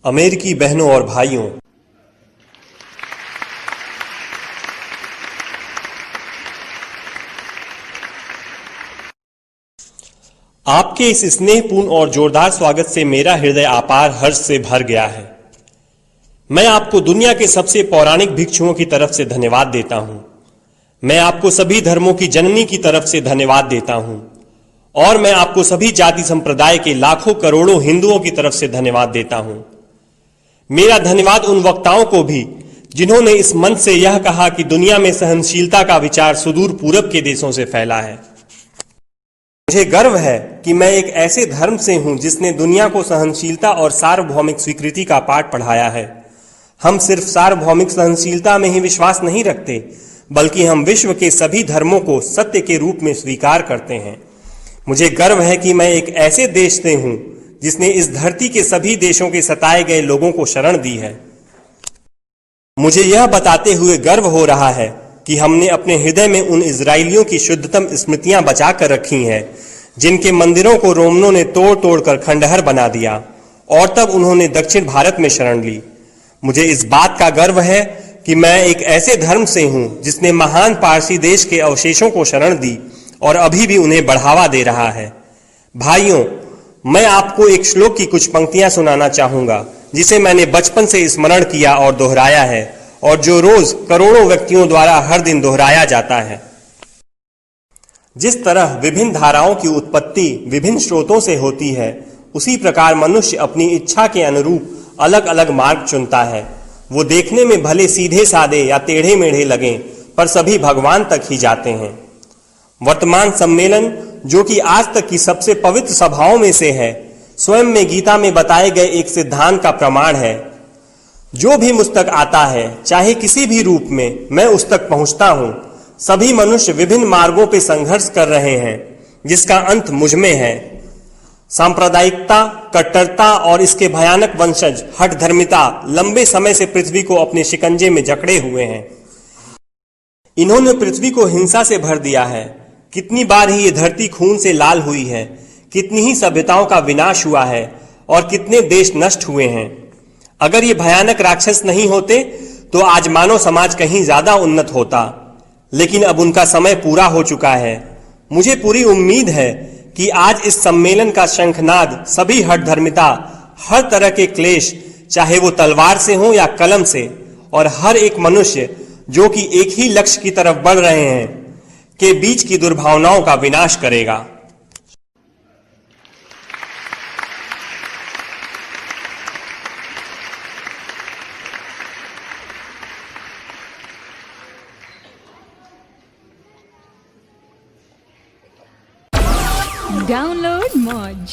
अमेरिकी बहनों और भाइयों, आपके इस स्नेहपूर्ण और जोरदार स्वागत से मेरा हृदय अपार हर्ष से भर गया है। मैं आपको दुनिया के सबसे पौराणिक भिक्षुओं की तरफ से धन्यवाद देता हूं। मैं आपको सभी धर्मों की जननी की तरफ से धन्यवाद देता हूं और मैं आपको सभी जाति संप्रदाय के लाखों करोड़ों हिंदुओं की तरफ से धन्यवाद देता हूं। मेरा धन्यवाद उन वक्ताओं को भी जिन्होंने इस मंच से यह कहा कि दुनिया में सहनशीलता का विचार सुदूर पूरब के देशों से फैला है। मुझे गर्व है कि मैं एक ऐसे धर्म से हूं जिसने दुनिया को सहनशीलता और सार्वभौमिक स्वीकृति का पाठ पढ़ाया है। हम सिर्फ सार्वभौमिक सहनशीलता में ही विश्वास नहीं रखते, बल्कि हम विश्व के सभी धर्मों को सत्य के रूप में स्वीकार करते हैं। मुझे गर्व है कि मैं एक ऐसे देश से हूं जिसने इस धरती के सभी देशों के सताए गए लोगों को शरण दी है। मुझे यह बताते हुए गर्व हो रहा है कि हमने अपने हृदय में उन इजरायलियों की शुद्धतम स्मृतियां बचा कर रखी हैं जिनके मंदिरों को रोमनों ने तोड़ तोड़ कर खंडहर बना दिया और तब उन्होंने दक्षिण भारत में शरण ली। मुझे इस बात का गर्व है कि मैं एक ऐसे धर्म से हूं जिसने महान पारसी देश के अवशेषों को शरण दी और अभी भी उन्हें बढ़ावा दे रहा है। भाइयों, मैं आपको एक श्लोक की कुछ पंक्तियां सुनाना चाहूंगा जिसे मैंने बचपन से स्मरण किया और दोहराया है और जो रोज करोड़ों व्यक्तियों द्वारा हर दिन दोहराया जाता है। जिस तरह विभिन्न धाराओं की उत्पत्ति विभिन्न स्रोतों से होती है, उसी प्रकार मनुष्य अपनी इच्छा के अनुरूप अलग अलग मार्ग चुनता है। वो देखने में भले सीधे साधे या टेढ़े मेढ़े लगें, पर सभी भगवान तक ही जाते हैं। वर्तमान सम्मेलन, जो कि आज तक की सबसे पवित्र सभाओं में से है, स्वयं में गीता में बताए गए एक सिद्धांत का प्रमाण है। जो भी मुझ तक आता है, चाहे किसी भी रूप में, मैं उस तक पहुंचता हूं। सभी मनुष्य विभिन्न मार्गों पर संघर्ष कर रहे हैं, जिसका अंत मुझ में है। सांप्रदायिकता, कट्टरता और इसके भयानक वंशज हठ धर्मिता लंबे समय से पृथ्वी को अपने शिकंजे में जकड़े हुए हैं। इन्होंने पृथ्वी को हिंसा से भर दिया है। कितनी बार ही ये धरती खून से लाल हुई है, कितनी ही सभ्यताओं का विनाश हुआ है और कितने देश नष्ट हुए हैं। अगर ये भयानक राक्षस नहीं होते तो आज मानव समाज कहीं ज्यादा उन्नत होता, लेकिन अब उनका समय पूरा हो चुका है। मुझे पूरी उम्मीद है कि आज इस सम्मेलन का शंखनाद सभी हठधर्मिता, हर तरह के क्लेश, चाहे वो तलवार से हो या कलम से, और हर एक मनुष्य जो कि एक ही लक्ष्य की तरफ बढ़ रहे हैं, के बीच की दुर्भावनाओं का विनाश करेगा। Download Moj.